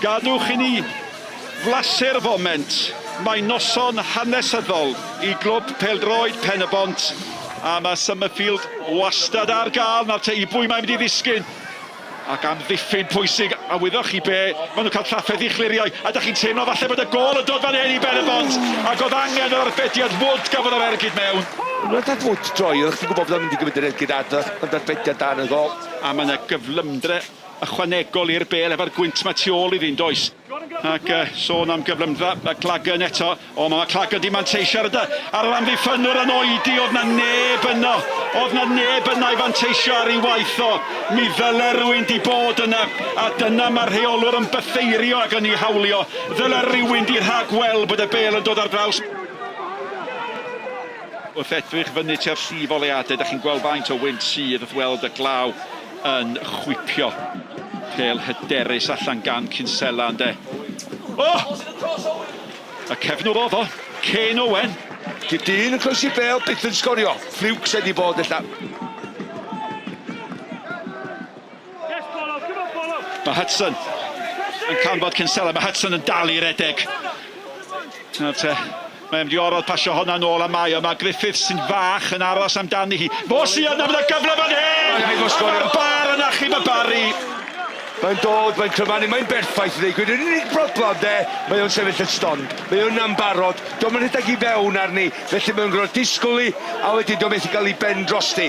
Gadwch i ni flasur foment. Mae noson hanesyddol I glwb pêl-droed Pen-y-bont. A mae Summerfield wastad ar gael. Nawr te I bwy mae'n mynd I ddisgyn. Ac am ddiffyn pwysig, a wyddwch chi be, maen nhw'n cael trafferth I chliriau, a da chi'n teimlo falle bod y gol yn dod fan hyn I Pen-y-bont, ac oedd angen yr arbediad Wood gafodd yr ergyd mewn. Mae'n dad Wood droi, o'ch chi'n gwybod bod o'n mynd I gymryd yr ergyd adra, ond arbediad dan y gol. A mae yna gyflymdre ychwanegol i'r bêl efo'r gwynt mae tu ôl iddi'n does. Ac sôn am gyflymdra, y Clagan eto, o mae Clagan di manteisio ar yr amddiffynwr yn oedi, oedd na neb yno. Oedd na neb yna I fanteisio ar ei waith o. Mi ddyle rhywun di bod yna, a dyna mae'r rheolwr yn bytheirio ac yn ei hawlio. Ddyle rhywun di rhagweld bod y bêl yn dod ar draws. Wrth edrych fyny tua'r llif oleadau, da chi'n gweld faint o wynt sydd wrth weld y glaw yn chwipio. Pêl hyderus allan gan Kinsella ynde. O! Y cefnwr oedd o, Kane Owen. Gyda dyn yn croesi bêl, byth yn sgorio. Ffliwcs wedi bod illa. Mae Hudson yn canfod Kinsella, mae Hudson yn dal i'r redeg. Mae'n mynd I orodd pasio honna nôl a mae o. Mae Griffiths sy'n fach yn aros amdani hi. Fo sy'n yna, mae'n gyfle fan hyn! A mae'r bar yn achub y Barri. Mae'n dod, mae'n cryfanu, mae'n berffaith i ddweud. Yr unig broblem de, mae o'n sefyll yn stond. Mae o'n ambarod, do'n mynd rhedeg I fewn arni. Felly mae'n gwrdd disgwyl I, a wedyn do'n methu cael I ben drosti.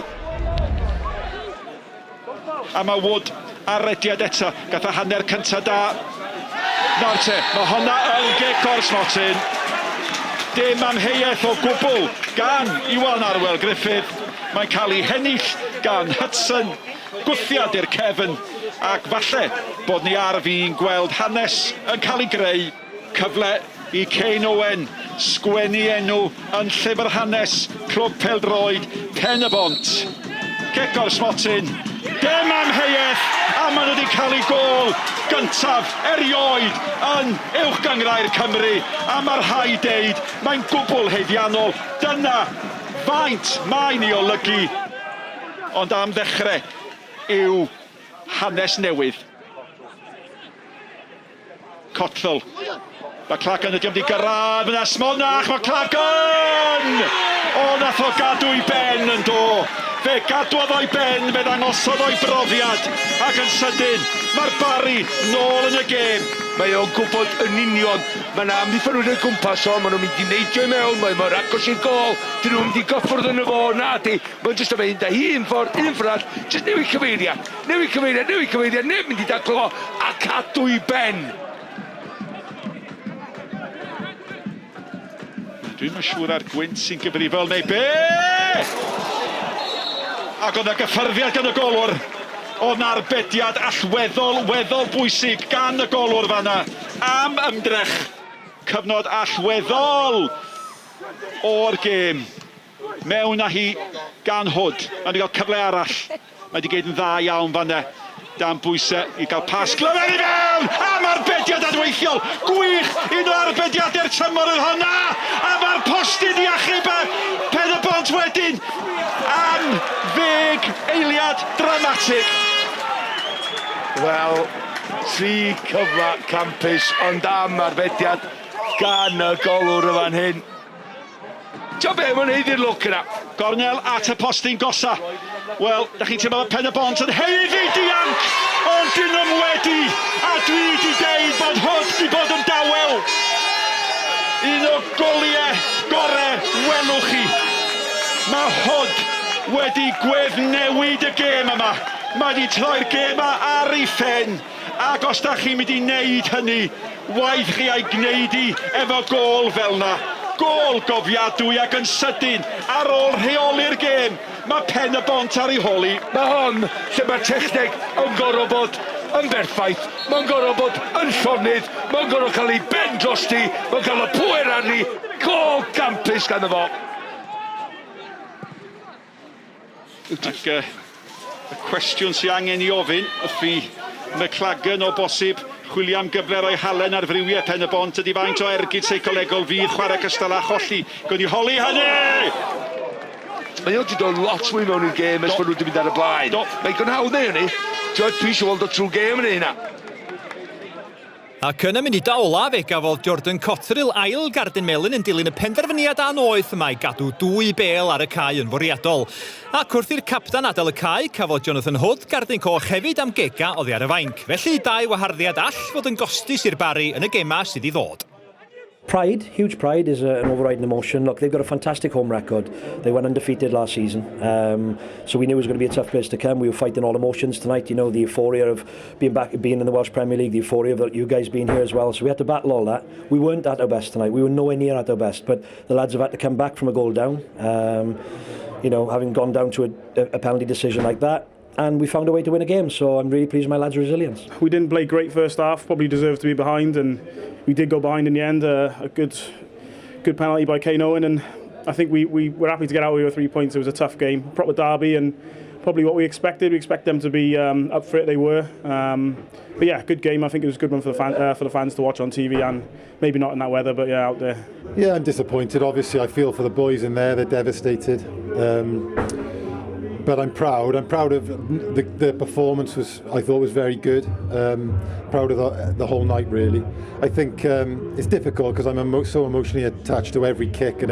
A mae Wood ar rediad eto, gath y hanner cyntaf da. Nawr te, mae honna yn gecor Smotin. Dim amheuaeth o gwbl gan Iwan Arwel Griffith. Mae'n cael ei hennill gan Hudson. Gwthiad i'r cefn. Ac falle bod ni ar fi'n gweld hanes yn cael ei greu. Cyfle I Kane Owen. Sgwennu enw yn llyfr hanes clwb pêl-droed Pen-y-bont. Cecor Smotin. Dim amheuaeth, a maen nhw wedi cael ei gol gyntaf erioed yn uwchgyngrau'r Cymru. A mae'r rhai deud, mae'n gwbl heiddiannol. Dyna faint mae'n ei olygu. Ond am ddechrau yw hanes newydd. Cotfel. Mae Clagan ydi am di gyrraedd fyna Smonach. Mae Clagan! O, nath o gadw I ben yn do. Fe gadwodd o'i ben, fe ddangosodd o'i brofiad. Ac yn sydyn, mae'r Barri nôl yn y gêm. Mae o'n gwybod yn union. Mae'n amddiffynwyd yn gwmpas o, maen nhw'n mynd I neidio I mewn, mae'n agos i'r gol. Dyn nhw'n mynd I goffwrdd yn y fo, na di. Mae'n jyst yn mynd â hi un ffordd, jyst newid cyfeiriad. Neb mynd I daclo a cadw I ben. Dwi'n yn siŵr ar gwynt sy'n gyfrifol neu be! Ac oedd y gyffyrddiad gan y golwr. Oedd na arbediad allweddol bwysig gan y golwr fanna. Am ymdrech. Cyfnod allweddol o'r gêm. Mewn â hi gan Hood. Mae wedi cael cyfle arall. Mae wedi gweud yn dda iawn fanna. Dan bwysau I gael pas glyfel I fewn! Am arbediad adweithiol! Gwych! Un o arbediadau'r tymor yn honna! A mae'r postyn I achub Pen-y-bont wedyn! Am ddeg eiliad dramatig! Wel, 3 cyfla campus, ond am arbediad gan y golwr y fan hyn. Tio be, mae'n heiddi'r lwc yna. Gornel at y postyn gosa. Wel, da chi'n teimlo bod Pen-y-bont yn heiddi dianc, ond dyn nhw'n wedi, a dwi wedi deud bod Hood wedi bod yn dawel. Un o goliau gorau welwch chi. Mae Hood wedi gweddnewid y gêm yma. Mae wedi troi'r gêm ar ei phen. Ac os da chi'n mynd I wneud hynny, waith chi a'i gwneud I efo gol fel na. Gol gofiadwy ac yn sydyn ar ôl rheoli'r gêm. Mae Pen-y-bont ar ei holi. Mae hon lle mae'r techneg yn gorfod bod yn berffaith. Mae'n gorfod bod yn llonydd. Mae'n gorfod cael ei ben drosti. Mae'n cael y pŵer arni. Gol campus gan y fo. Ac y cwestiwn sy'n angen I ofyn ydy McLagan o bosib chwilio am gyfle roi halen ar frywiau Pen-y-bont ydy faint o ergyd seicolegol fydd chwarae cystal a cholli. Gwyd I holi hynny! Mae o'n wedi dod lot mwy mewn i'r gêm ers bod nhw wedi mynd ar y blaen. Mae'n gynhawdd neu hynny. Dwi eisiau weld o trwy gêm yn hynna. Ac yn y munudau olaf fe gafodd Jordan Cotterill ail gardyn melyn yn dilyn y penderfyniad anoeth yma i gadw 2 bêl ar y cae yn fwriadol. Ac wrth i'r capten adael y cae, cafodd Jonathan Hood gardyn coch hefyd am gega oddi ar y fainc. Felly 2 waharddiad all fod yn gostus i'r Barri yn y gema sydd i ddod. Pride, huge pride is an overriding emotion. Look, they've got a fantastic home record. They went undefeated last season. So we knew it was going to be a tough place to come. We were fighting all emotions tonight. You know, the euphoria of being in the Welsh Premier League, the euphoria of you guys being here as well. So we had to battle all that. We weren't at our best tonight. We were nowhere near at our best. But the lads have had to come back from a goal down. You know, having gone down to a penalty decision like that. And we found a way to win a game, so I'm really pleased with my lads' resilience. We didn't play great first half, probably deserved to be behind, and we did go behind in the end. A good penalty by Kane Owen, and I think we were happy to get out with 3 points. It was a tough game, proper derby, and probably what we expected. We expect them to be up for it. They were, but yeah, good game. I think it was a good one for the fans to watch on TV, and maybe not in that weather, but yeah, out there. Yeah, I'm disappointed. Obviously, I feel for the boys in there. They're devastated. But I'm proud. I'm proud of the performance. I thought was very good. Proud of the whole night, really. I think it's difficult because I'm so emotionally attached to every kick and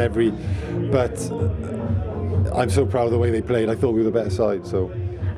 but I'm so proud of the way they played. I thought we were the better side. So.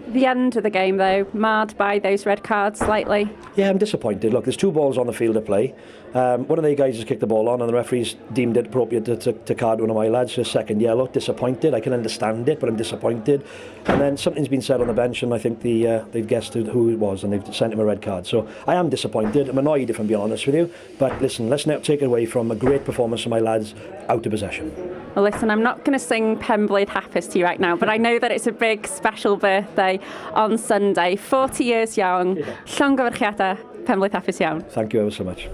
The end of the game, though, marred by those red cards slightly. Yeah, I'm disappointed. Look, there's 2 balls on the field to play. One of the guys has kicked the ball on, and the referees deemed it appropriate to card one of my lads for a second yellow. Disappointed. I can understand it, but I'm disappointed. And then something's been said on the bench, and I think they've guessed who it was, and they've sent him a red card. So I am disappointed. I'm annoyed, if I'm being honest with you. But listen, let's not take it away from a great performance from my lads out of possession. Well, listen, I'm not going to sing Pen-y-bont Hapus to you right now, but I know that it's a big, special birthday on Sunday. 40 years young. Llongyfarchiadau Pen-y-bont Hapus iawn. Thank you ever so much.